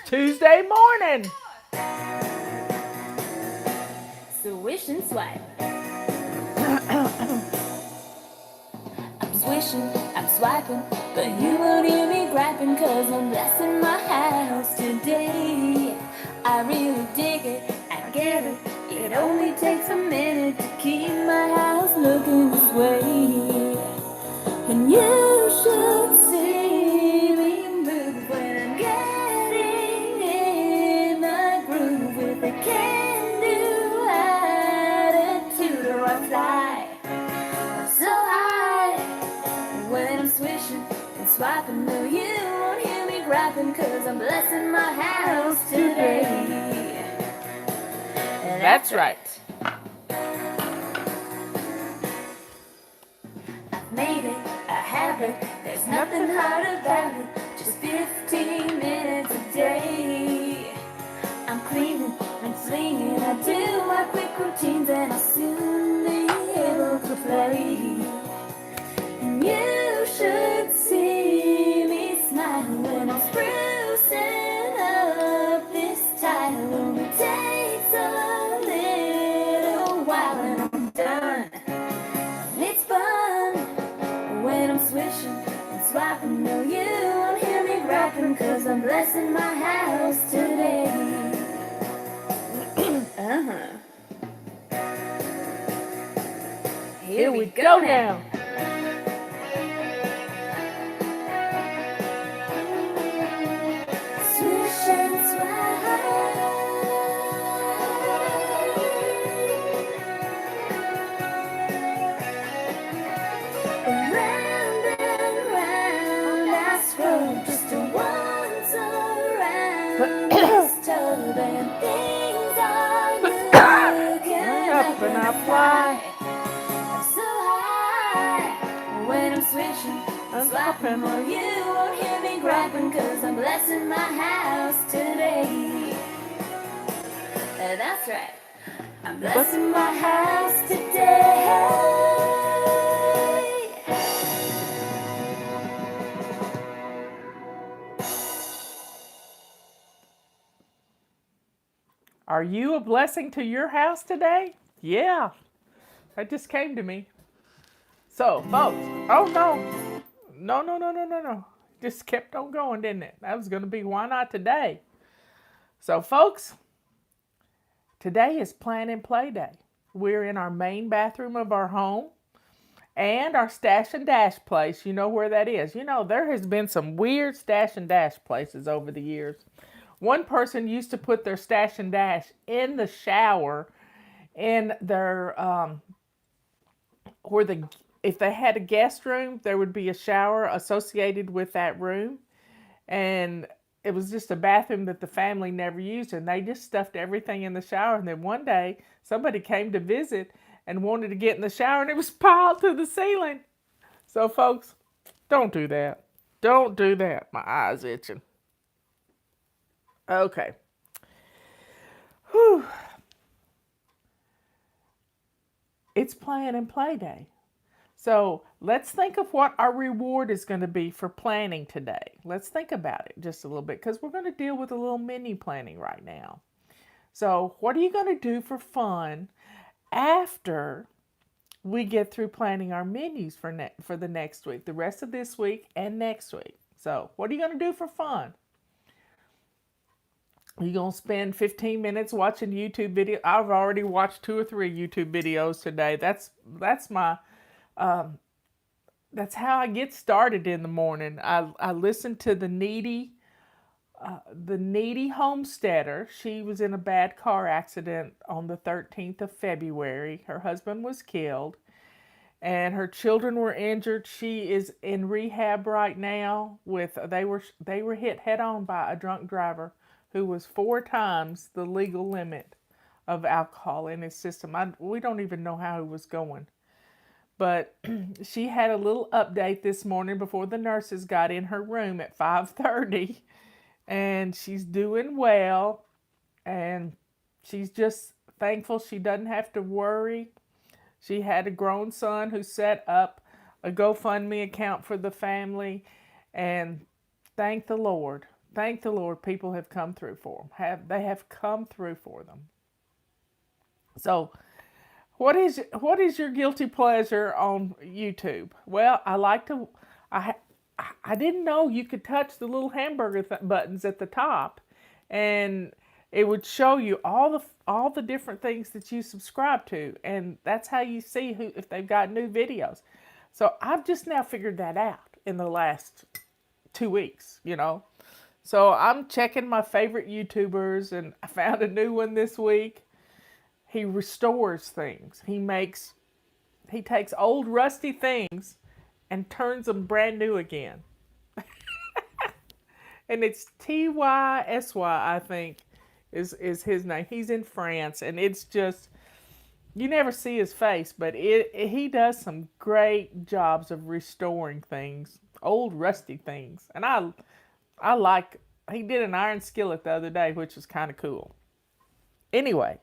Tuesday morning. Swish and swipe. I'm swishing, I'm swiping, but you won't hear me griping, cause I'm blessing my house today. I really dig it, I get it. It only takes a minute to keep my house looking this way. And you should see me move when I'm getting in the groove with a can-do attitude, or I fly so high when I'm swishing and swiping. No, you won't hear me griping, cause I'm blessing my house today. And That's right. I've made it a habit, there's nothing hard about it. Just 15 minutes a day. I'm cleaning and cleaning, I do my quick routines, and I'll soon be able to play. And you should see me smile when I'm sprucing up this title. Only takes a little while and I'm done. And it's fun when I'm swishing and swiping. No, you won't hear me griping, cause I'm blessing my house today. Here we go now. Swish and swipe. Round and round I scroll, just to once around this tub, and things are looking Up and I like fly. I'm so high when I'm swishing and swiping. Well, you won't hear me griping, cause I'm blessing my house today. That's right, I'm blessing my house today. Are you a blessing to your house today? Yeah, that just came to me. So, folks, oh no. No. Just kept on going, didn't it? That was going to be why not today? So, folks, today is Plan and Play Day. We're in our main bathroom of our home and our Stash and Dash place. You know where that is. You know, there has been some weird Stash and Dash places over the years. One person used to put their Stash and Dash in the shower in their where the if they had a guest room, there would be a shower associated with that room, and it was just a bathroom that the family never used, and they just stuffed everything in the shower. And then one day somebody came to visit and wanted to get in the shower, and it was piled to the ceiling. So folks, don't do that. Don't do that. My eyes itching. Okay. Whew. It's Plan and Play Day. So let's think of what our reward is going to be for planning today. Let's think about it just a little bit, because we're going to deal with a little mini planning right now. So what are you going to do for fun after we get through planning our menus for the next week, the rest of this week and next week? So what are you going to do for fun? You're going to spend 15 minutes watching YouTube video. I've already watched 2 or 3 YouTube videos today. That's my that's how I get started in the morning. I listen to the needy homesteader. She was in a bad car accident on the 13th of February. Her husband was killed and her children were injured. She is in rehab right now with they were hit head on by a drunk driver who was 4 times the legal limit of alcohol in his system. We don't even know how he was going. But she had a little update this morning before the nurses got in her room at 5:30, and she's doing well, and she's just thankful she doesn't have to worry. She had a grown son who set up a GoFundMe account for the family, and thank the Lord. thank the Lord, people have come through for them. They have come through for them. So, what is your guilty pleasure on YouTube? Well, I like to. I didn't know you could touch the little hamburger buttons at the top, and it would show you all the different things that you subscribe to, and that's how you see if they've got new videos. So I've just now figured that out in the last 2 weeks, So I'm checking my favorite YouTubers, and I found a new one this week. He restores things. He takes old rusty things and turns them brand new again. And it's Tysy, I think, is his name. He's in France, and it's just, you never see his face, but he does some great jobs of restoring things, old rusty things. And I like, he did an iron skillet the other day, which was kind of cool. Anyway,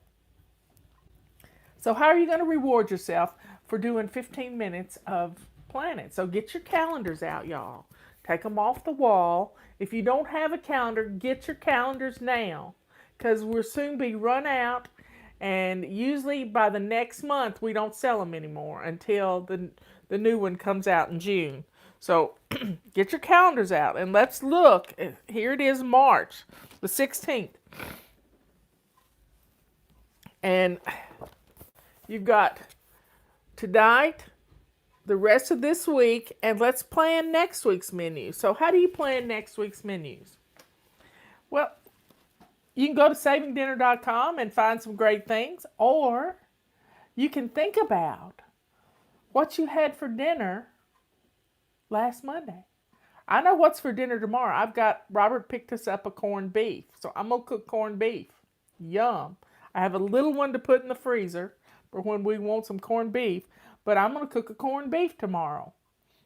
so how are you going to reward yourself for doing 15 minutes of planning? So get your calendars out, y'all. Take them off the wall. If you don't have a calendar, get your calendars now, because we'll soon be run out, and usually by the next month we don't sell them anymore until the new one comes out in June. So get your calendars out and let's look. Here it is, March the 16th. And you've got tonight, the rest of this week, and let's plan next week's menu. So how do you plan next week's menus? Well, you can go to savingdinner.com and find some great things, or you can think about what you had for dinner last Monday. I know what's for dinner tomorrow. Robert picked us up a corned beef, so I'm going to cook corned beef. Yum. I have a little one to put in the freezer for when we want some corned beef, but I'm going to cook a corned beef tomorrow.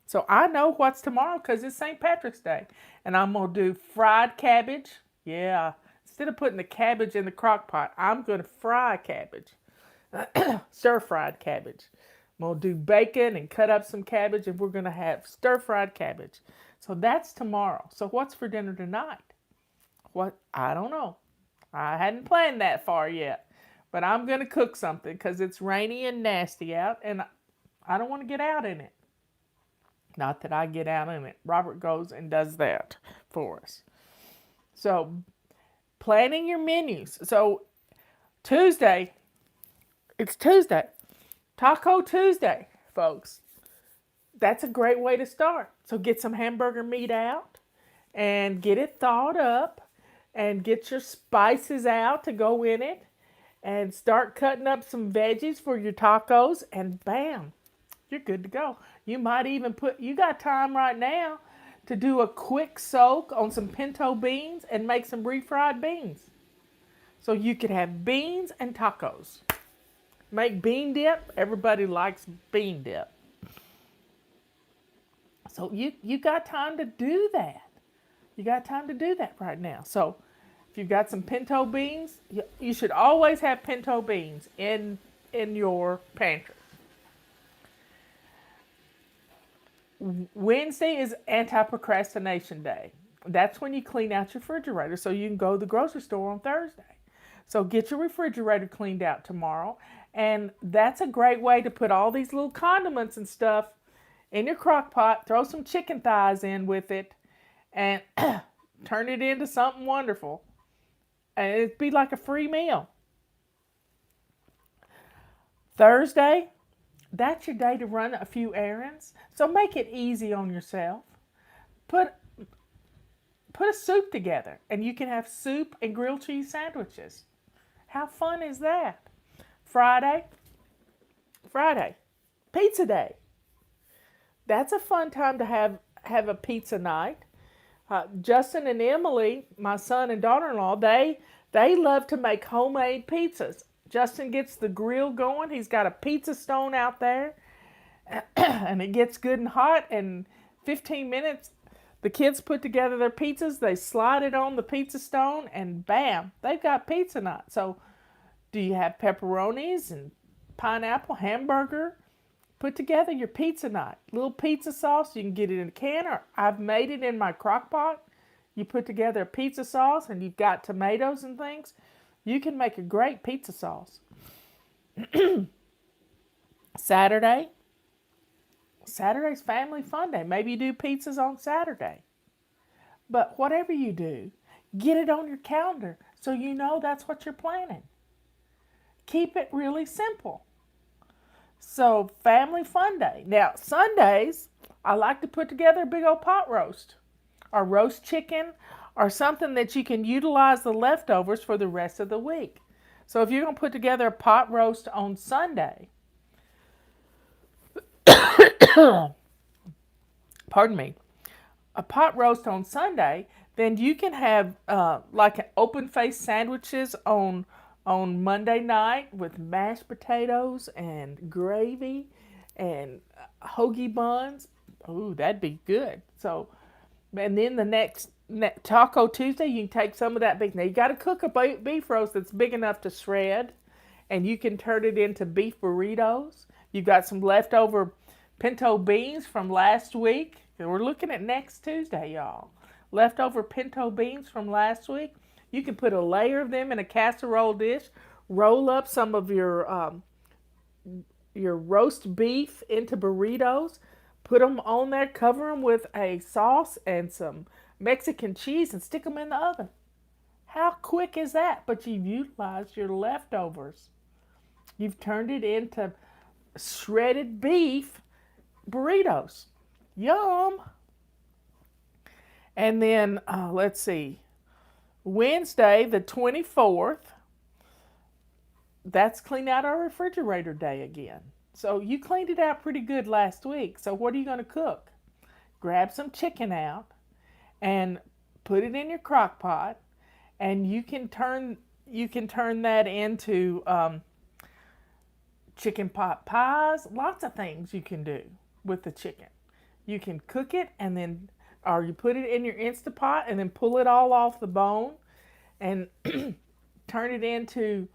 So I know what's tomorrow because it's St. Patrick's Day. And I'm going to do fried cabbage. Yeah. Instead of putting the cabbage in the crock pot, I'm going to fry cabbage. Stir-fried cabbage. I'm going to do bacon and cut up some cabbage, and we're going to have stir-fried cabbage. So that's tomorrow. So what's for dinner tonight? What? I don't know. I hadn't planned that far yet. But I'm going to cook something because it's rainy and nasty out, and I don't want to get out in it. Not that I get out in it. Robert goes and does that for us. So, planning your menus. So, Tuesday, it's Tuesday. Taco Tuesday, folks. That's a great way to start. So, get some hamburger meat out and get it thawed up and get your spices out to go in it and start cutting up some veggies for your tacos, and bam, you're good to go. You might even you got time right now to do a quick soak on some pinto beans and make some refried beans. So you could have beans and tacos. Make bean dip. Everybody likes bean dip. So you got time to do that. You got time to do that right now. So if you've got some pinto beans, you should always have pinto beans in your pantry. Wednesday is anti-procrastination day. That's when you clean out your refrigerator so you can go to the grocery store on Thursday. So get your refrigerator cleaned out tomorrow. And that's a great way to put all these little condiments and stuff in your crock pot. Throw some chicken thighs in with it and turn it into something wonderful. And it'd be like a free meal. Thursday, that's your day to run a few errands. So make it easy on yourself. Put a soup together, and you can have soup and grilled cheese sandwiches. How fun is that? Friday, pizza day. That's a fun time to have a pizza night. Justin and Emily, my son and daughter-in-law, they love to make homemade pizzas. Justin gets the grill going. He's got a pizza stone out there, and it gets good and hot. And 15 minutes, the kids put together their pizzas. They slide it on the pizza stone, and bam, they've got pizza night. So do you have pepperonis and pineapple, hamburger? Put together your pizza night. Little pizza sauce, you can get it in a can, or I've made it in my crock pot. you put together a pizza sauce and you've got tomatoes and things, you can make a great pizza sauce. Saturday, Saturday's family fun day. Maybe you do pizzas on Saturday. But whatever you do, get it on your calendar so you know that's what you're planning. Keep it really simple. So, family fun day. Now, Sundays, I like to put together a big old pot roast or roast chicken or something that you can utilize the leftovers for the rest of the week. So, if you're going to put together a pot roast on Sunday, pardon me, a pot roast on Sunday, then you can have like open-faced sandwiches on Monday night with mashed potatoes and gravy and hoagie buns. Ooh, that'd be good. So, and then the next Taco Tuesday, you can take some of that beef. Now you got to cook a beef roast that's big enough to shred, and you can turn it into beef burritos. You've got some leftover pinto beans from last week. We're looking at next Tuesday, y'all. Leftover pinto beans from last week. You can put a layer of them in a casserole dish. Roll up some of your roast beef into burritos. Put them on there. Cover them with a sauce and some Mexican cheese and stick them in the oven. How quick is that? But you've utilized your leftovers. You've turned it into shredded beef burritos. Yum! And then, let's see, Wednesday, the 24th, that's clean out our refrigerator day again. So you cleaned it out pretty good last week. So what are you going to cook? Grab some chicken out and put it in your crock pot, and you can turn that into chicken pot pies. Lots of things you can do with the chicken. You can cook it and then, or you put it in your Instapot and then pull it all off the bone and turn it into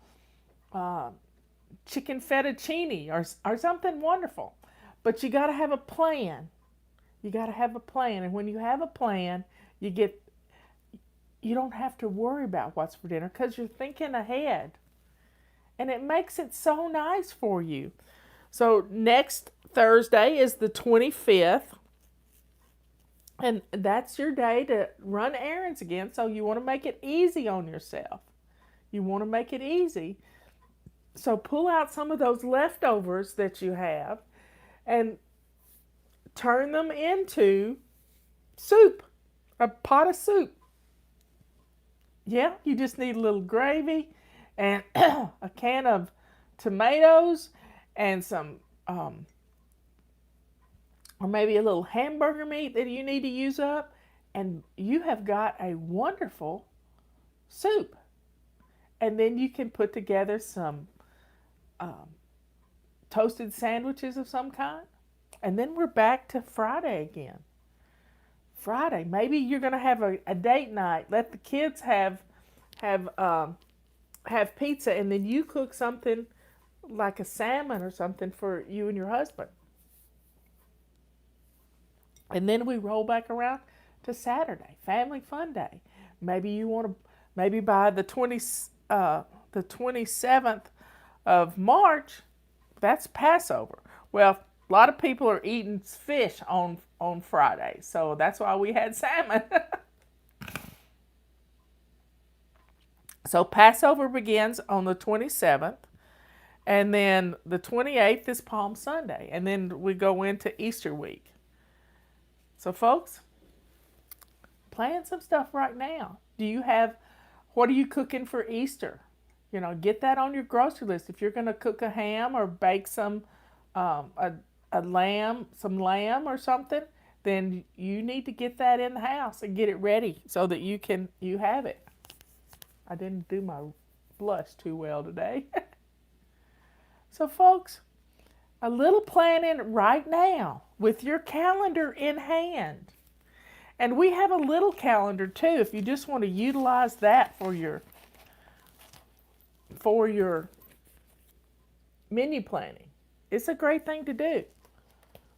chicken fettuccine or something wonderful. But you got to have a plan. You got to have a plan. And when you have a plan, you don't have to worry about what's for dinner because you're thinking ahead. And it makes it so nice for you. So next Thursday is the 25th. And that's your day to run errands again. So you want to make it easy on yourself. You want to make it easy. So pull out some of those leftovers that you have and turn them into soup, a pot of soup. Yeah, you just need a little gravy and a can of tomatoes and some or maybe a little hamburger meat that you need to use up, and you have got a wonderful soup. And then you can put together some toasted sandwiches of some kind. And then we're back to Friday again. Friday, maybe you're going to have a date night. Let the kids have pizza, and then you cook something like a salmon or something for you and your husband. And then we roll back around to Saturday, family fun day. Maybe you want to, maybe by the 27th of March, that's Passover. Well, a lot of people are eating fish on Friday, so that's why we had salmon. So Passover begins on the 27th, and then the 28th is Palm Sunday, and then we go into Easter week. So folks, plan some stuff right now. What are you cooking for Easter? Get that on your grocery list. If you're going to cook a ham or bake some lamb or something, then you need to get that in the house and get it ready so that you have it. I didn't do my blush too well today. So folks, a little planning right now with your calendar in hand. And we have a little calendar too if you just want to utilize that for your menu planning. It's a great thing to do.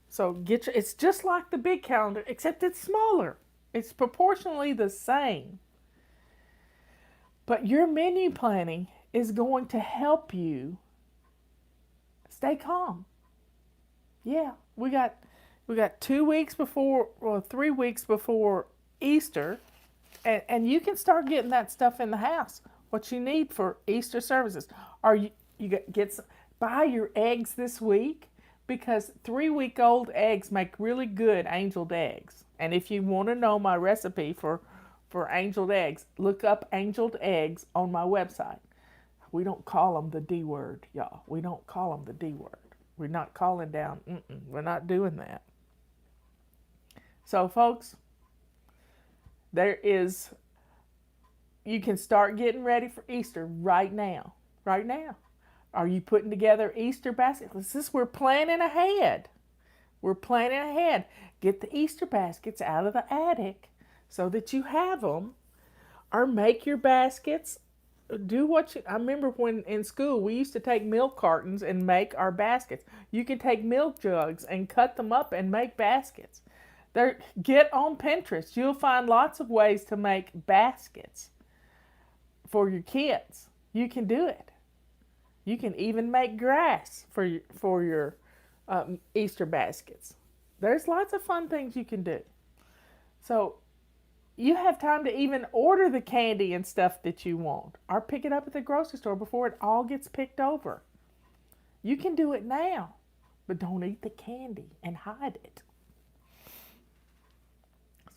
So it's just like the big calendar, except it's smaller. It's proportionally the same. But your menu planning is going to help you stay calm. Yeah, we got 2 weeks before, or 3 weeks before Easter, and you can start getting that stuff in the house. What you need for Easter services, or buy your eggs this week, because 3-week-old eggs make really good angeled eggs. And if you want to know my recipe for angeled eggs, look up angeled eggs on my website. We don't call them the D word, y'all. We don't call them the D word. We're not calling down. We're not doing that. So, folks, you can start getting ready for Easter right now. Right now. Are you putting together Easter baskets? We're planning ahead. We're planning ahead. Get the Easter baskets out of the attic so that you have them. Or make your baskets. I remember when in school we used to take milk cartons and make our baskets. You can take milk jugs and cut them up and make baskets. Get on Pinterest. You'll find lots of ways to make baskets for your kids. You can do it. You can even make grass for your Easter baskets. There's lots of fun things you can do. So you have time to even order the candy and stuff that you want, or pick it up at the grocery store before it all gets picked over. You can do it now, but don't eat the candy and hide it.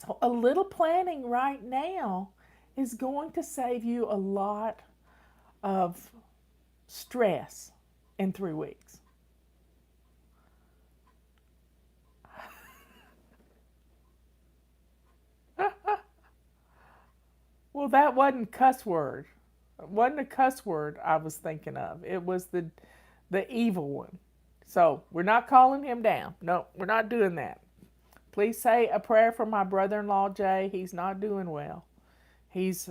So a little planning right now is going to save you a lot of stress in 3 weeks. Well, that wasn't cuss word. It wasn't a cuss word I was thinking of. It was the evil one. So we're not calling him down. No, we're not doing that. Please say a prayer for my brother-in-law, Jay. He's not doing well. He's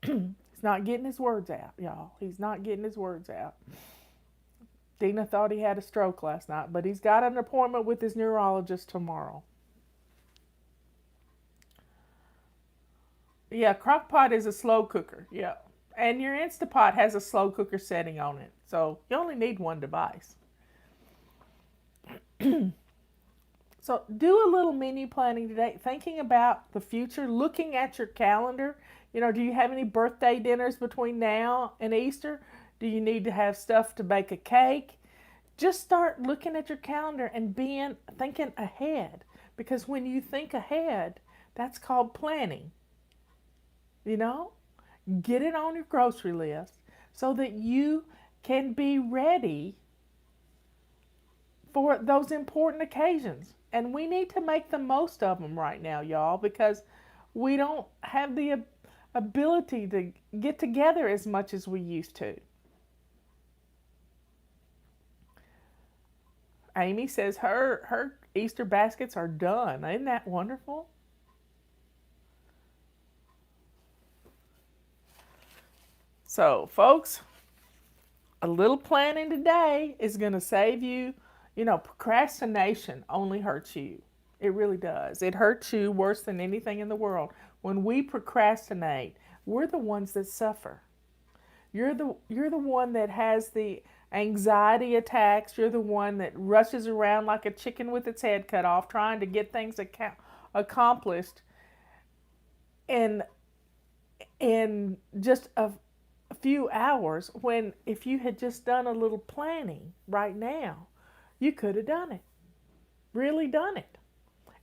he's not getting his words out, y'all. He's not getting his words out. Dina thought he had a stroke last night, but he's got an appointment with his neurologist tomorrow. Yeah, Crock-Pot is a slow cooker. Yeah. And your Instapot has a slow cooker setting on it. So you only need one device. So do a little menu planning today, thinking about the future, looking at your calendar. Do you have any birthday dinners between now and Easter? Do you need to have stuff to bake a cake? Just start looking at your calendar and thinking ahead. Because when you think ahead, that's called planning. Get it on your grocery list so that you can be ready for those important occasions. And we need to make the most of them right now, y'all, because we don't have the ability to get together as much as we used to. Amy says her Easter baskets are done. Isn't that wonderful? So, folks, a little planning today is going to save you. Procrastination only hurts you. It really does. It hurts you worse than anything in the world. When we procrastinate, we're the ones that suffer. You're the one that has the anxiety attacks. You're the one that rushes around like a chicken with its head cut off, trying to get things accomplished in just a few hours, when if you had just done a little planning right now, you could have done it. Really done it.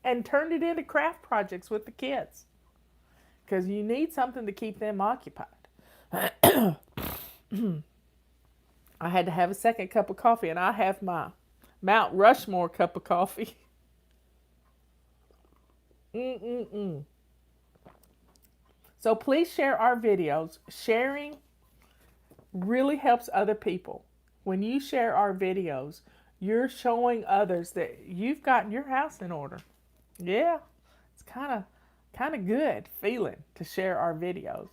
And turned it into craft projects with the kids. Because you need something to keep them occupied. I had to have a second cup of coffee, and I have my Mount Rushmore cup of coffee. So please share our videos. Sharing really helps other people. When you share our videos, you're showing others that you've gotten your house in order. Yeah, it's kind of good feeling to share our videos.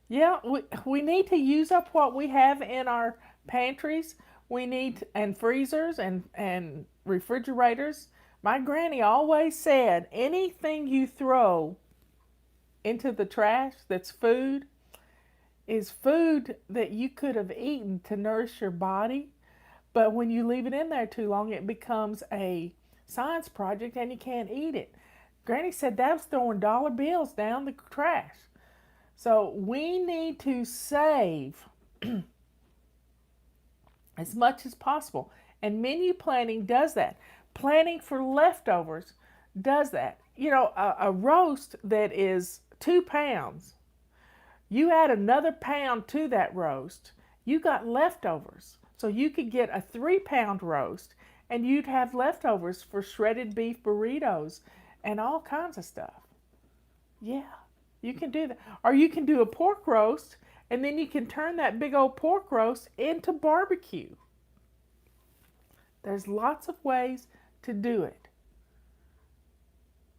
Yeah, we need to use up what we have in our pantries. We need, and freezers and refrigerators. My granny always said anything you throw into the trash that's food is food that you could have eaten to nourish your body. But when you leave it in there too long, it becomes a science project and you can't eat it. Granny said that was throwing dollar bills down the trash. So we need to save as much as possible. And menu planning does that. Planning for leftovers does that. You know, a roast that is 2 pounds, you add another pound to that roast, you got leftovers. So you could get a 3 pound roast and you'd have leftovers for shredded beef burritos and all kinds of stuff. Yeah, you can do that. Or you can do a pork roast and then you can turn that big old pork roast into barbecue. There's lots of ways to do it.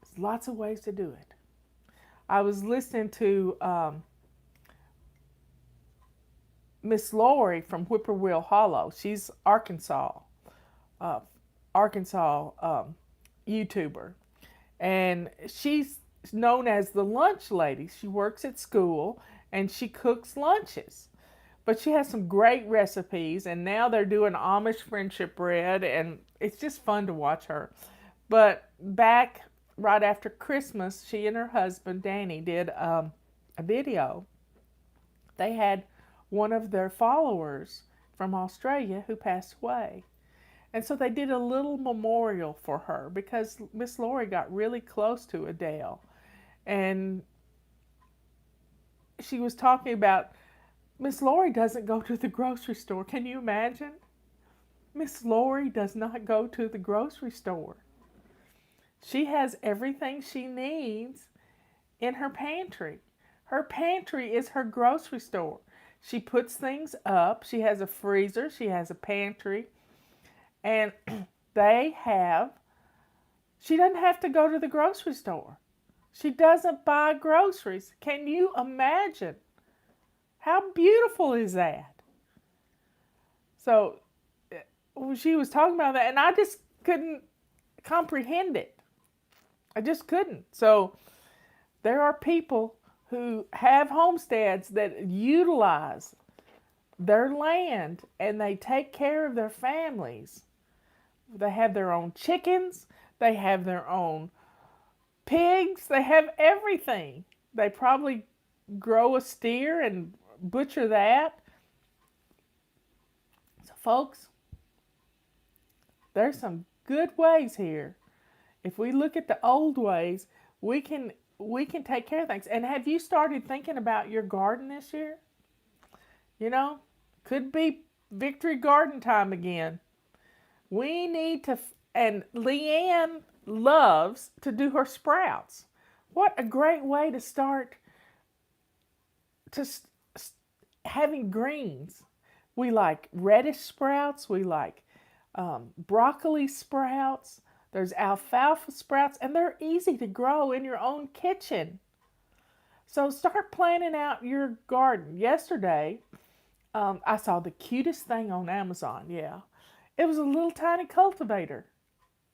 There's lots of ways to do it. I was listening to Miss Lori from Whippoorwill Hollow. She's Arkansas YouTuber, and she's known as the lunch lady. She works at school and she cooks lunches, but she has some great recipes. And now they're doing Amish friendship bread, and it's just fun to watch her. But back right after Christmas, she and her husband Danny did a video. They had one of their followers from Australia who passed away. And so they did a little memorial for her because Miss Lori got really close to Adele. And she was talking about Miss Lori doesn't go to the grocery store. Can you imagine? Miss Lori does not go to the grocery store. She has everything she needs in her pantry. Her pantry is her grocery store. She puts things up. She has a freezer. She has a pantry. And she doesn't have to go to the grocery store. She doesn't buy groceries. Can you imagine? How beautiful is that? So she was talking about that, and I just couldn't comprehend it. I just couldn't. So there are people who have homesteads that utilize their land and they take care of their families. They have their own chickens, they have their own pigs, they have everything. They probably grow a steer and butcher that. So folks, there's some good ways here. If we look at the old ways, we can take care of things. And have you started thinking about your garden this year? You know, could be Victory Garden time again. We need to, and Leanne loves to do her sprouts. What a great way to start having greens. We like reddish sprouts. We like broccoli sprouts. There's alfalfa sprouts, and they're easy to grow in your own kitchen. So start planning out your garden. Yesterday, I saw the cutest thing on Amazon. Yeah, it was a little tiny cultivator.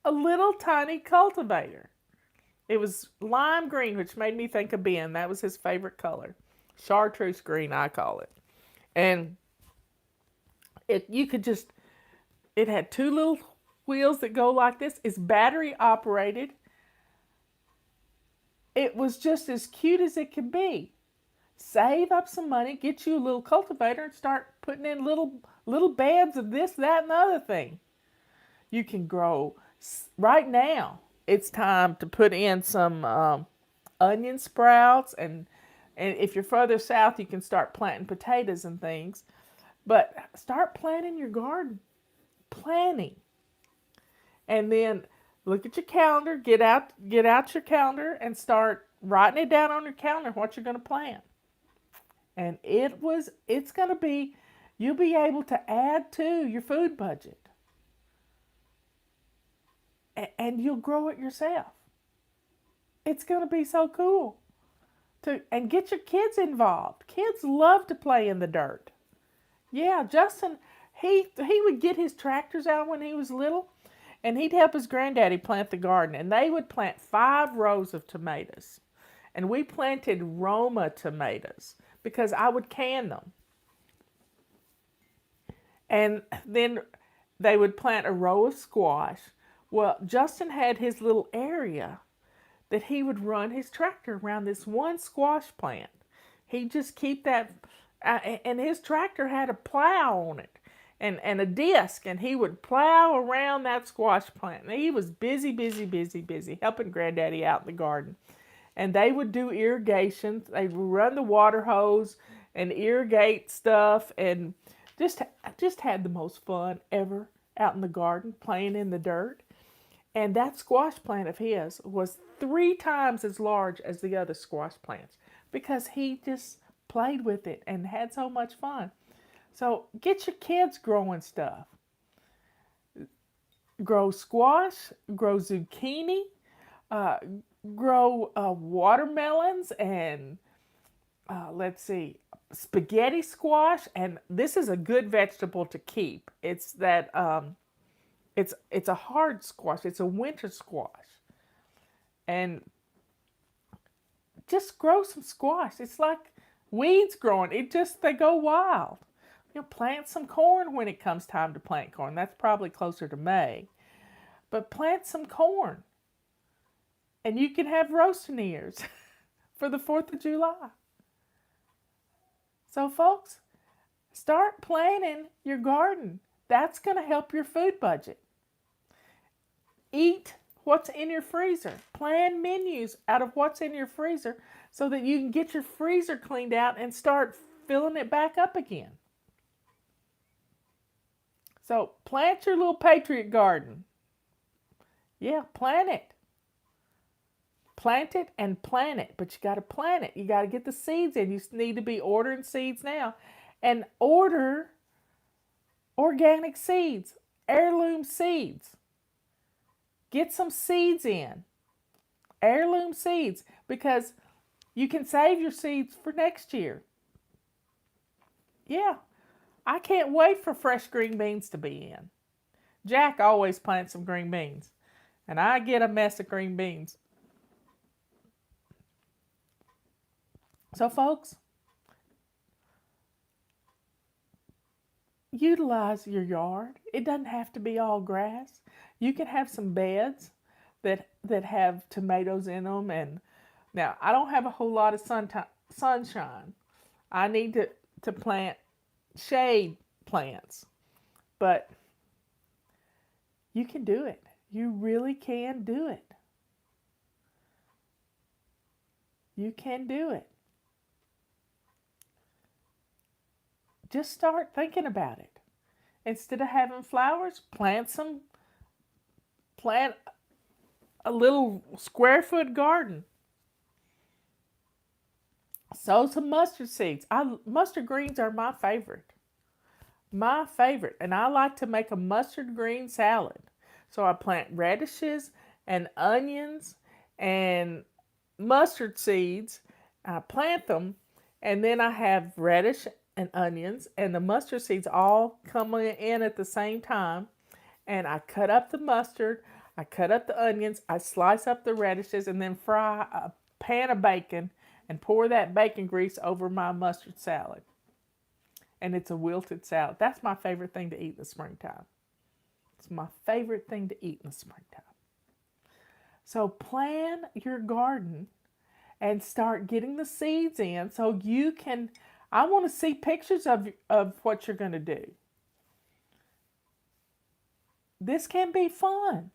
A little tiny cultivator. It was lime green, which made me think of Ben. That was his favorite color. Chartreuse green, I call it. And it had two little wheels that go like this. It's battery operated. It was just as cute as it could be. Save up some money, get you a little cultivator, and start putting in little beds of this, that, and the other thing. You can grow. Right now, it's time to put in some onion sprouts, and if you're further south, you can start planting potatoes and things. But start planting your garden. Planning. And then look at your calendar, get out your calendar and start writing it down on your calendar what you're going to plant. And it's going to be, you'll be able to add to your food budget. And you'll grow it yourself. It's going to be so cool. And get your kids involved. Kids love to play in the dirt. Yeah, Justin, He would get his tractors out when he was little, and he'd help his granddaddy plant the garden, and they would plant 5 rows of tomatoes. And we planted Roma tomatoes because I would can them. And then they would plant a row of squash. Well, Justin had his little area that he would run his tractor around this one squash plant. He'd just keep that, and his tractor had a plow on it and a disc, and he would plow around that squash plant. And he was busy, busy, busy, busy, helping Granddaddy out in the garden. And they would do irrigation. They would run the water hose and irrigate stuff, and just had the most fun ever out in the garden, playing in the dirt. And that squash plant of his was 3 times as large as the other squash plants because he just played with it and had so much fun. So get your kids growing stuff. Grow squash, grow zucchini, grow watermelons, and let's see, spaghetti squash. And this is a good vegetable to keep. It's that it's a hard squash. It's a winter squash. And just grow some squash. It's like weeds growing. They go wild. Plant some corn when it comes time to plant corn. That's probably closer to May. But plant some corn. And you can have roasting ears for the 4th of July. So folks, start planning your garden. That's going to help your food budget. Eat what's in your freezer. Plan menus out of what's in your freezer so that you can get your freezer cleaned out and start filling it back up again. So plant your little patriot garden. Yeah, plant it. Plant it and plant it, but you got to plant it. You got to get the seeds in. You need to be ordering seeds now. And order organic seeds, heirloom seeds. Get some seeds in. Heirloom seeds, because you can save your seeds for next year. Yeah, I can't wait for fresh green beans to be in. Jack always plants some green beans, and I get a mess of green beans. So folks, utilize your yard. It doesn't have to be all grass. You can have some beds that have tomatoes in them. And now I don't have a whole lot of sunshine. I need to plant shade plants. But you can do it. You really can do it. You can do it. Just start thinking about it. Instead of having flowers, plant a little square foot garden. Sow some mustard seeds. Mustard greens are my favorite. My favorite. And I like to make a mustard green salad. So I plant radishes and onions and mustard seeds. I plant them, and then I have radish and onions and the mustard seeds all come in at the same time. And I cut up the mustard, I cut up the onions, I slice up the radishes, and then fry a pan of bacon and pour that bacon grease over my mustard salad. And it's a wilted salad. That's my favorite thing to eat in the springtime. It's my favorite thing to eat in the springtime. So plan your garden and start getting the seeds in so you can, I want to see pictures of what you're going to do. This can be fun.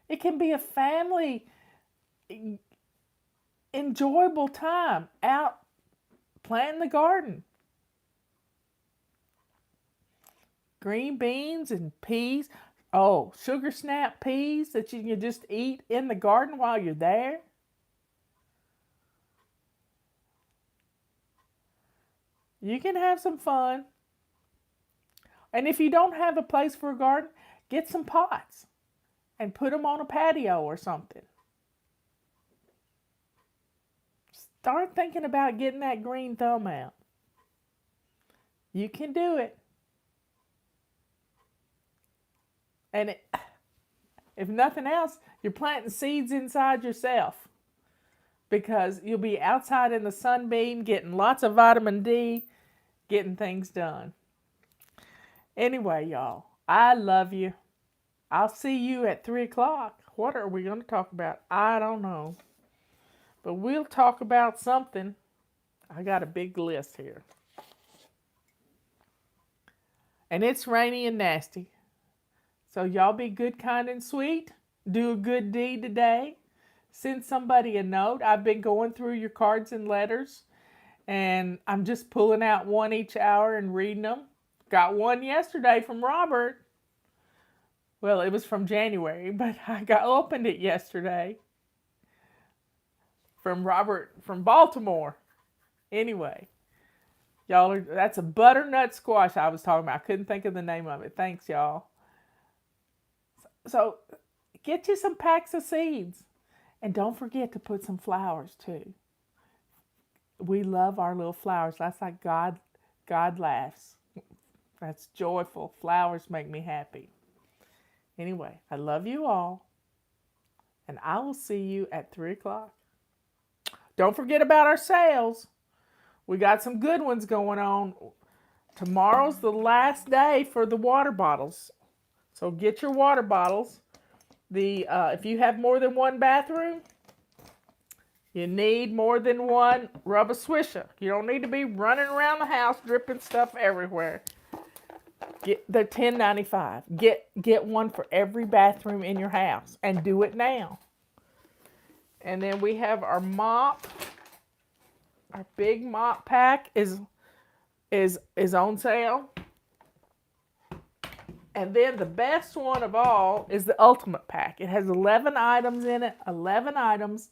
It can be a family enjoyable time out planting the garden. Green beans and peas. Oh, sugar snap peas that you can just eat in the garden while you're there. You can have some fun. And if you don't have a place for a garden, get some pots and put them on a patio or something. Start thinking about getting that green thumb out. You can do it. And if nothing else, you're planting seeds inside yourself because you'll be outside in the sunbeam getting lots of vitamin D, getting things done. Anyway, y'all, I love you. I'll see you at 3 o'clock. What are we going to talk about? I don't know. But we'll talk about something. I got a big list here. And it's rainy and nasty. So y'all be good, kind, and sweet. Do a good deed today. Send somebody a note. I've been going through your cards and letters, and I'm just pulling out one each hour and reading them. Got one yesterday from Robert. Well, it was from January, but I opened it yesterday. From Robert from Baltimore. Anyway, y'all that's a butternut squash I was talking about. I couldn't think of the name of it. Thanks, y'all. So get you some packs of seeds. And don't forget to put some flowers too. We love our little flowers. That's like God laughs. That's joyful. Flowers make me happy. Anyway, I love you all. And I will see you at 3 o'clock. Don't forget about our sales. We got some good ones going on. Tomorrow's the last day for the water bottles. So get your water bottles. If you have more than one bathroom, you need more than one rub-a-swisher. You don't need to be running around the house dripping stuff everywhere. They're $10.95. Get one for every bathroom in your house and do it now. And then we have our mop. Our big mop pack is on sale. And then the best one of all is the ultimate pack. It has 11 items in it, 11 items,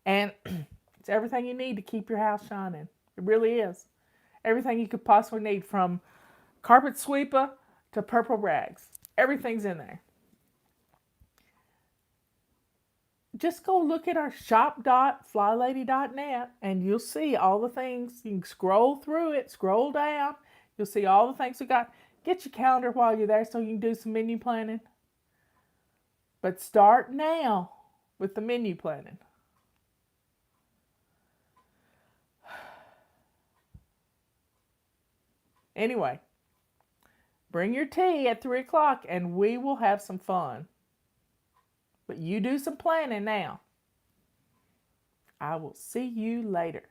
and it's everything you need to keep your house shining. It really is. Everything you could possibly need, from carpet sweeper to purple rags. Everything's in there. Just go look at our shop.flylady.net and you'll see all the things. You can scroll through it, scroll down. You'll see all the things we got. Get your calendar while you're there so you can do some menu planning. But start now with the menu planning. Anyway, bring your tea at 3 o'clock and we will have some fun. But you do some planning now. I will see you later.